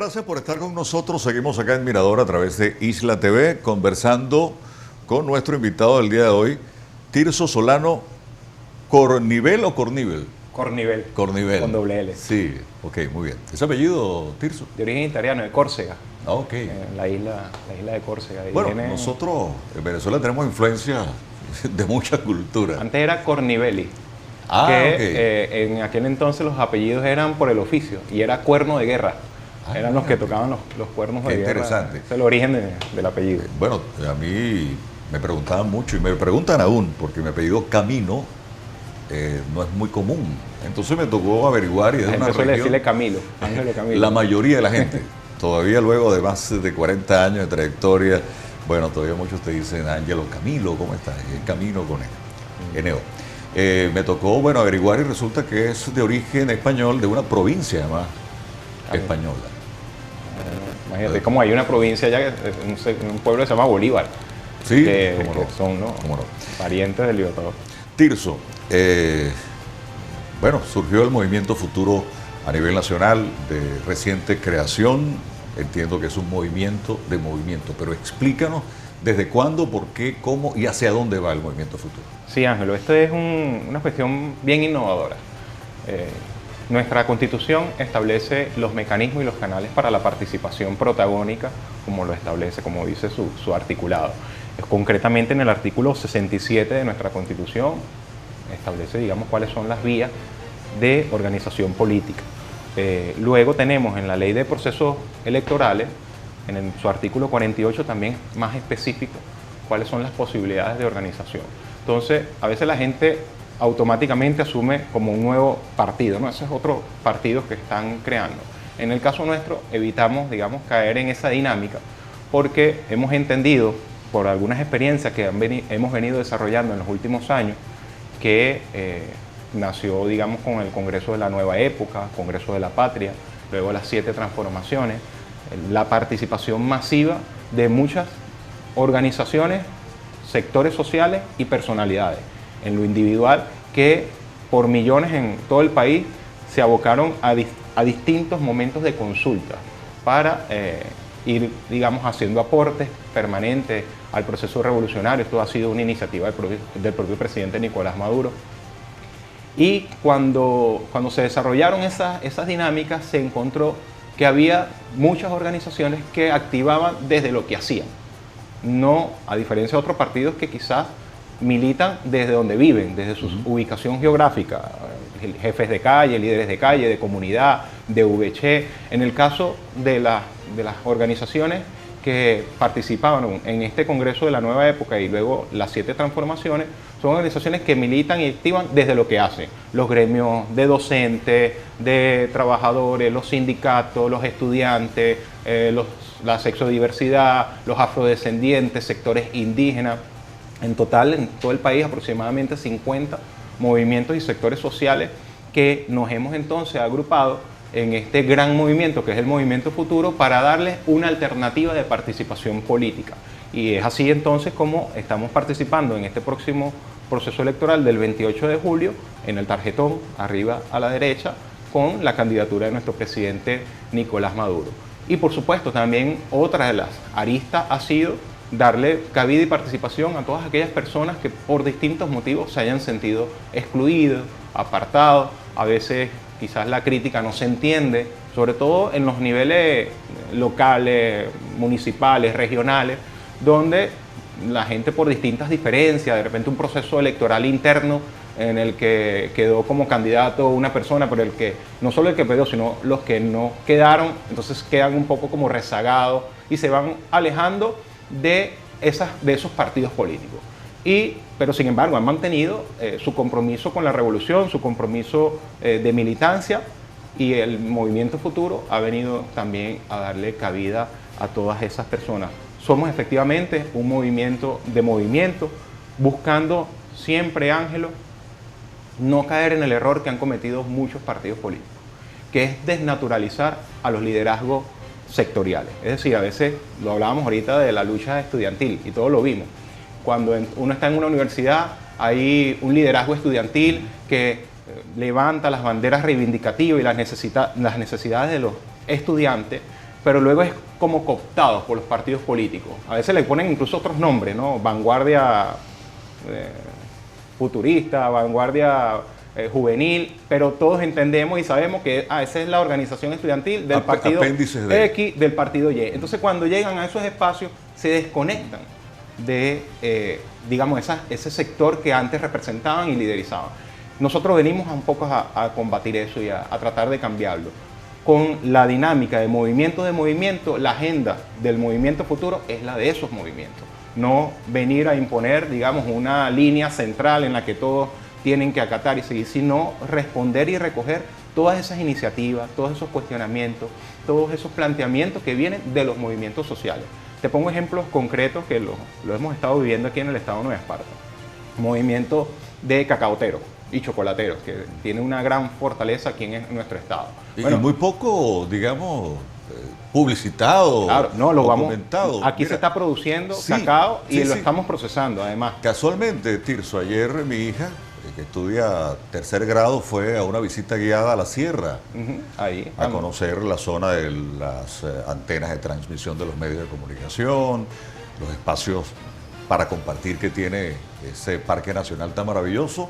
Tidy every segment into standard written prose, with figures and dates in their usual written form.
gracias por estar con nosotros. Seguimos acá en Mirador a través de Isla TV, conversando con nuestro invitado del día de hoy, Tirso Solano. ¿Cornivel o Cornivel? Cornivel. Cornivel. Con doble L. Sí, ok, muy bien. ¿Ese apellido, Tirso? De origen italiano, de Córcega. Ah, ok. En la isla de Córcega. Bueno, nosotros en Venezuela tenemos influencia de mucha cultura. Antes era Cornivelli. Ah, que en aquel entonces los apellidos eran por el oficio y era cuerno de guerra. Eran los que tocaban los cuernos de guerra. Interesante. Ese es el origen del apellido. Bueno, a mí me preguntaban mucho y me preguntan aún, porque mi apellido Camino no es muy común. Entonces me tocó averiguar y es La una gente suele región. decirle Camilo, Ángelo Camilo. La mayoría de la gente, todavía luego de más de 40 años de trayectoria, bueno, todavía muchos te dicen Ángelo Camilo, ¿cómo estás? Y el Camino con N-O. Me tocó, bueno, averiguar y resulta que es de origen español, de una provincia además española. Imagínate, como hay una provincia allá, un pueblo que se llama Bolívar. Sí, que cómo no, son, ¿no? cómo no. Parientes del Libertador. Tirso, bueno, surgió el Movimiento Futuro a nivel nacional de reciente creación. Entiendo que es un movimiento, pero explícanos desde cuándo, por qué, cómo y hacia dónde va el Movimiento Futuro. Sí, Ángelo, esto es una cuestión bien innovadora. Nuestra Constitución establece los mecanismos y los canales para la participación protagónica, como lo establece, como dice su articulado. Concretamente en el artículo 67 de nuestra Constitución establece, digamos, cuáles son las vías de organización política. Luego tenemos en la Ley de Procesos Electorales, en su artículo 48 también más específico, cuáles son las posibilidades de organización. Entonces, a veces la gente automáticamente asume como un nuevo partido, ¿no? Esos otros partidos que están creando. En el caso nuestro, evitamos, digamos, caer en esa dinámica, porque hemos entendido, por algunas experiencias que hemos venido desarrollando en los últimos años, que nació, digamos, con el Congreso de la Nueva Época, Congreso de la Patria, luego las 7 transformaciones, la participación masiva de muchas organizaciones, sectores sociales y personalidades, en lo individual, que por millones en todo el país se abocaron a distintos momentos de consulta para ir, digamos, haciendo aportes permanentes al proceso revolucionario. Esto ha sido una iniciativa del propio presidente Nicolás Maduro. Y cuando se desarrollaron esas dinámicas, se encontró que había muchas organizaciones que activaban desde lo que hacían. No, a diferencia de otros partidos que quizás militan desde donde viven, desde su ubicación geográfica, jefes de calle, líderes de calle, de comunidad, de VC. En el caso de las organizaciones que participaban en este Congreso de la Nueva Época y luego las 7 transformaciones, son organizaciones que militan y activan desde lo que hacen. Los gremios de docentes, de trabajadores, los sindicatos, los estudiantes, la sexodiversidad, los afrodescendientes, sectores indígenas. En total, en todo el país, aproximadamente 50 movimientos y sectores sociales que nos hemos entonces agrupado en este gran movimiento que es el Movimiento Futuro para darles una alternativa de participación política. Y es así entonces como estamos participando en este próximo proceso electoral del 28 de julio en el tarjetón arriba a la derecha con la candidatura de nuestro presidente Nicolás Maduro. Y por supuesto también otra de las aristas ha sido darle cabida y participación a todas aquellas personas que por distintos motivos se hayan sentido excluidos, apartados. A veces quizás la crítica no se entiende, sobre todo en los niveles locales, municipales, regionales, donde la gente por distintas diferencias, de repente un proceso electoral interno en el que quedó como candidato una persona, pero el que no solo el que perdió, sino los que no quedaron, entonces quedan un poco como rezagados y se van alejando de esos partidos políticos. Pero sin embargo han mantenido su compromiso con la revolución, su compromiso de militancia, y el Movimiento Futuro ha venido también a darle cabida a todas esas personas. Somos efectivamente un movimiento de movimiento, buscando siempre, Ángelo, no caer en el error que han cometido muchos partidos políticos, que es desnaturalizar a los liderazgos sectoriales. Es decir, a veces, lo hablábamos ahorita de la lucha estudiantil y todos lo vimos. Cuando uno está en una universidad, hay un liderazgo estudiantil que levanta las banderas reivindicativas y las necesidades de los estudiantes, pero luego es como cooptados por los partidos políticos. A veces le ponen incluso otros nombres, ¿no? Vanguardia futurista, vanguardia juvenil, pero todos entendemos y sabemos que esa es la organización estudiantil del partido X, del partido Y. Entonces, cuando llegan a esos espacios, se desconectan de, digamos, ese sector que antes representaban y liderizaban. Nosotros venimos un poco a combatir eso y a tratar de cambiarlo. Con la dinámica de movimiento, la agenda del movimiento futuro es la de esos movimientos. No venir a imponer, digamos, una línea central en la que todos tienen que acatar y seguir, sino responder y recoger todas esas iniciativas, todos esos cuestionamientos, todos esos planteamientos que vienen de los movimientos sociales. Te pongo ejemplos concretos que lo hemos estado viviendo aquí en el estado de Nueva Esparta. Movimiento de cacaoteros y chocolateros, que tiene una gran fortaleza aquí en nuestro estado. Y muy poco, digamos, publicitado, claro, no, documentado. Aquí se está produciendo cacao y lo estamos procesando, además. Casualmente, Tirso, ayer mi hija, que estudia tercer grado, fue a una visita guiada a la sierra, ahí, a conocer la zona de las antenas de transmisión de los medios de comunicación, los espacios para compartir que tiene ese parque nacional tan maravilloso.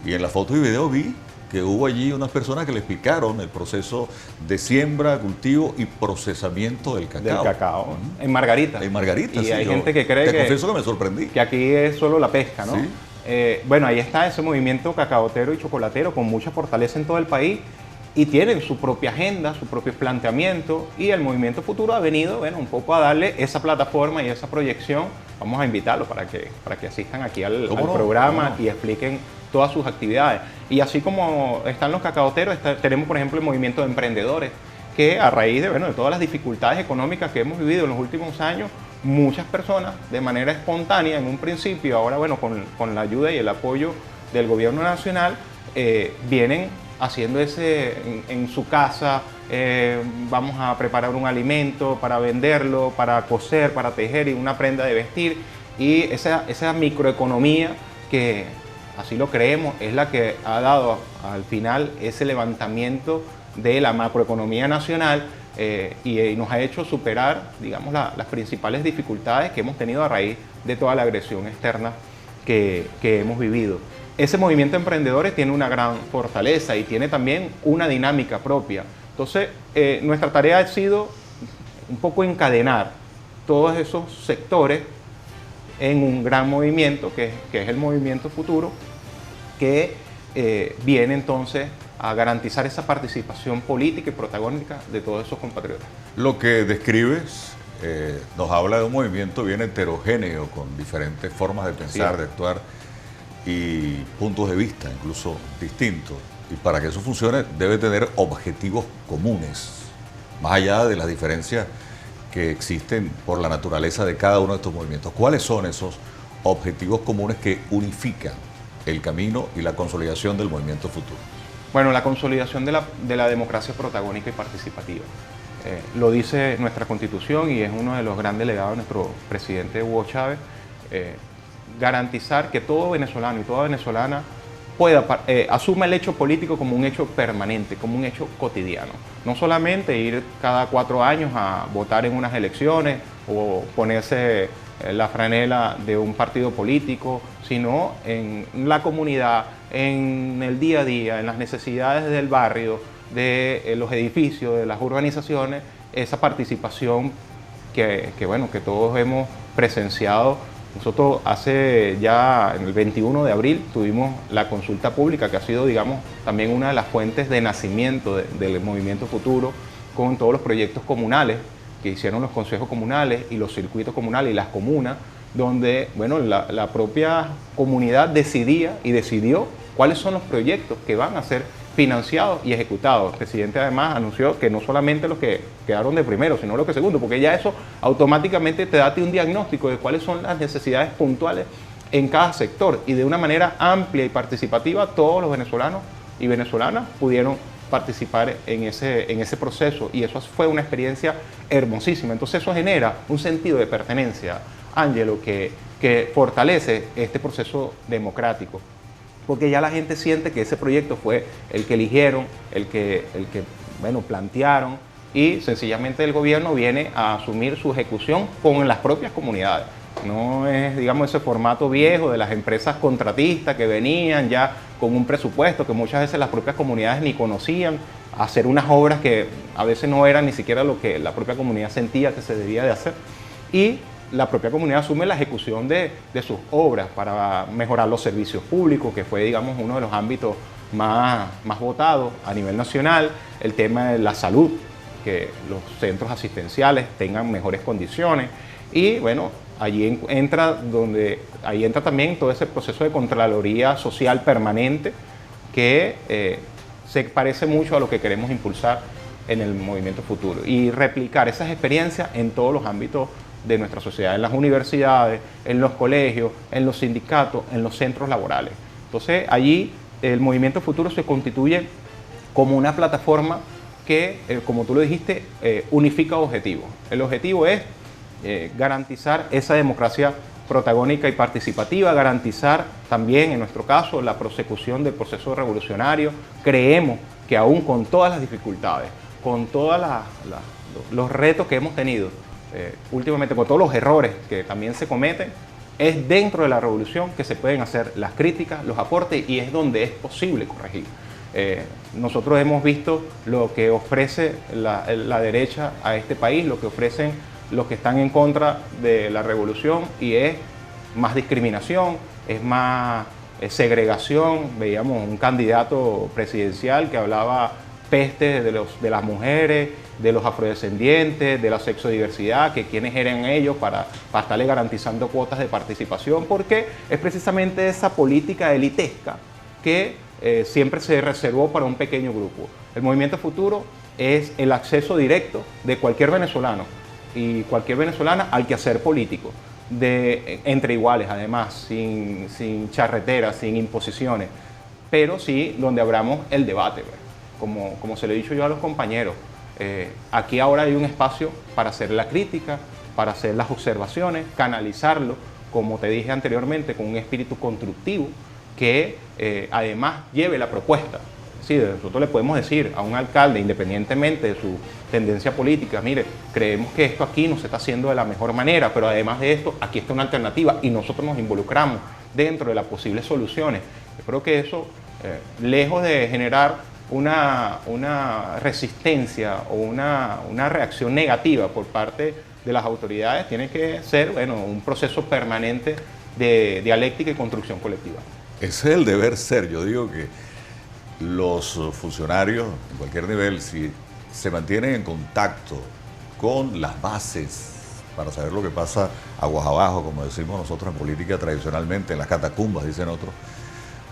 Y en la foto y video vi que hubo allí unas personas que le explicaron el proceso de siembra, cultivo y procesamiento del cacao. Del cacao, en Margarita. En Margarita, y sí. Hay gente que cree te confieso que me sorprendí. Que aquí es solo la pesca, ¿no? Sí. Bueno, ahí está ese movimiento cacaotero y chocolatero con mucha fortaleza en todo el país y tienen su propia agenda, su propio planteamiento, y el Movimiento Futuro ha venido, bueno, un poco a darle esa plataforma y esa proyección. Vamos a invitarlos para que asistan aquí al programa y expliquen todas sus actividades. Y así como están los cacaoteros, tenemos, por ejemplo, el movimiento de emprendedores, que a raíz de todas las dificultades económicas que hemos vivido en los últimos años, muchas personas de manera espontánea en un principio, ahora con la ayuda y el apoyo del gobierno nacional, vienen haciendo en su casa, vamos a preparar un alimento para venderlo, para coser, para tejer y una prenda de vestir, y esa microeconomía que, así lo creemos, es la que ha dado al final ese levantamiento de la macroeconomía nacional y nos ha hecho superar, digamos, las principales dificultades que hemos tenido a raíz de toda la agresión externa que hemos vivido. Ese movimiento de emprendedores tiene una gran fortaleza y tiene también una dinámica propia. Entonces, nuestra tarea ha sido un poco encadenar todos esos sectores en un gran movimiento que es el Movimiento Futuro, que viene entonces a garantizar esa participación política y protagónica de todos esos compatriotas. Lo que describes nos habla de un movimiento bien heterogéneo, con diferentes formas de pensar, de actuar y puntos de vista incluso distintos. Y para que eso funcione debe tener objetivos comunes, más allá de las diferencias que existen por la naturaleza de cada uno de estos movimientos. ¿Cuáles son esos objetivos comunes que unifican el camino y la consolidación del Movimiento Futuro? Bueno, la consolidación de la democracia protagónica y participativa. Lo dice nuestra Constitución y es uno de los grandes legados de nuestro presidente Hugo Chávez, garantizar que todo venezolano y toda venezolana asuma el hecho político como un hecho permanente, como un hecho cotidiano. No solamente ir cada 4 años a votar en unas elecciones o ponerse la franela de un partido político, sino en la comunidad, en el día a día, en las necesidades del barrio, de los edificios, de las urbanizaciones, esa participación que todos hemos presenciado. Nosotros hace ya, en el 21 de abril, tuvimos la consulta pública, que ha sido, digamos, también una de las fuentes de nacimiento del Movimiento Futuro, con todos los proyectos comunales que hicieron los consejos comunales y los circuitos comunales y las comunas, donde la propia comunidad decidía y decidió cuáles son los proyectos que van a ser financiados y ejecutados. El presidente además anunció que no solamente los que quedaron de primero, sino los que segundo, porque ya eso automáticamente te da un diagnóstico de cuáles son las necesidades puntuales en cada sector, y de una manera amplia y participativa todos los venezolanos y venezolanas pudieron participar en ese proceso, y eso fue una experiencia hermosísima. Entonces eso genera un sentido de pertenencia, Ángelo, que fortalece este proceso democrático, porque ya la gente siente que ese proyecto fue el que eligieron, el que plantearon, y sencillamente el gobierno viene a asumir su ejecución con las propias comunidades. No es, digamos, ese formato viejo de las empresas contratistas que venían ya con un presupuesto que muchas veces las propias comunidades ni conocían, hacer unas obras que a veces no eran ni siquiera lo que la propia comunidad sentía que se debía de hacer. Y la propia comunidad asume la ejecución de sus obras para mejorar los servicios públicos, que fue, digamos, uno de los ámbitos más votados a nivel nacional, el tema de la salud, que los centros asistenciales tengan mejores condiciones y bueno, ahí entra también todo ese proceso de Contraloría Social permanente que se parece mucho a lo que queremos impulsar en el Movimiento Futuro y replicar esas experiencias en todos los ámbitos de nuestra sociedad, en las universidades, en los colegios, en los sindicatos, en los centros laborales. Entonces allí el Movimiento Futuro se constituye como una plataforma que, como tú lo dijiste, unifica objetivos. El objetivo es garantizar esa democracia protagónica y participativa, garantizar también, en nuestro caso, la prosecución del proceso revolucionario. Creemos que aún con todas las dificultades, con todos los retos que hemos tenido últimamente, con todos los errores que también se cometen, es dentro de la revolución que se pueden hacer las críticas, los aportes y es donde es posible corregir. Nosotros hemos visto lo que ofrece la derecha a este país, lo que ofrecen los que están en contra de la revolución y es más discriminación, es más segregación. Veíamos un candidato presidencial que hablaba peste de las mujeres, de los afrodescendientes, de la sexodiversidad, que quiénes eran ellos para estarle garantizando cuotas de participación, porque es precisamente esa política elitesca que siempre se reservó para un pequeño grupo. El Movimiento Futuro es el acceso directo de cualquier venezolano y cualquier venezolana al quehacer político, entre iguales además, sin charreteras, sin imposiciones, pero sí donde abramos el debate, como se lo he dicho yo a los compañeros. Aquí ahora hay un espacio para hacer la crítica, para hacer las observaciones, canalizarlo, como te dije anteriormente, con un espíritu constructivo que además lleve la propuesta. Sí, nosotros le podemos decir a un alcalde, independientemente de su tendencia política, mire, creemos que esto aquí no se está haciendo de la mejor manera, pero además de esto, aquí está una alternativa y nosotros nos involucramos dentro de las posibles soluciones. Yo creo que eso, lejos de generar una resistencia o una reacción negativa por parte de las autoridades, tiene que ser, bueno, un proceso permanente de dialéctica y construcción colectiva. Ese es el deber ser. Yo digo que los funcionarios, en cualquier nivel, si se mantienen en contacto con las bases para saber lo que pasa aguas abajo, como decimos nosotros en política tradicionalmente, en las catacumbas, dicen otros,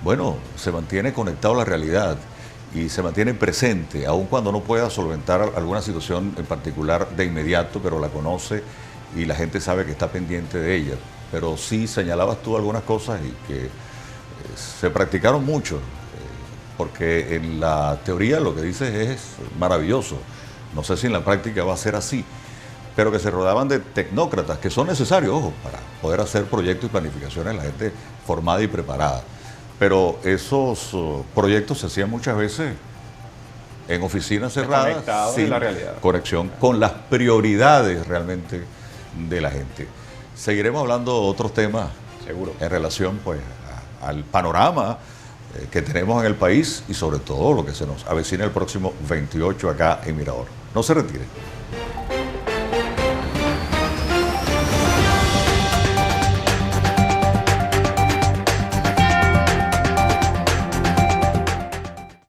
bueno, se mantiene conectado a la realidad y se mantiene presente, aun cuando no pueda solventar alguna situación en particular de inmediato, pero la conoce y la gente sabe que está pendiente de ella. Pero sí señalabas tú algunas cosas y que se practicaron mucho, porque en la teoría lo que dices es maravilloso. No sé si en la práctica va a ser así, pero que se rodeaban de tecnócratas, que son necesarios, ojo, para poder hacer proyectos y planificaciones, la gente formada y preparada. Pero esos proyectos se hacían muchas veces en oficinas cerradas, sin la realidad, conexión con las prioridades realmente de la gente. Seguiremos hablando de otros temas, seguro, en relación pues al panorama que tenemos en el país y sobre todo lo que se nos avecina el próximo 28 acá en Mirador. No se retire.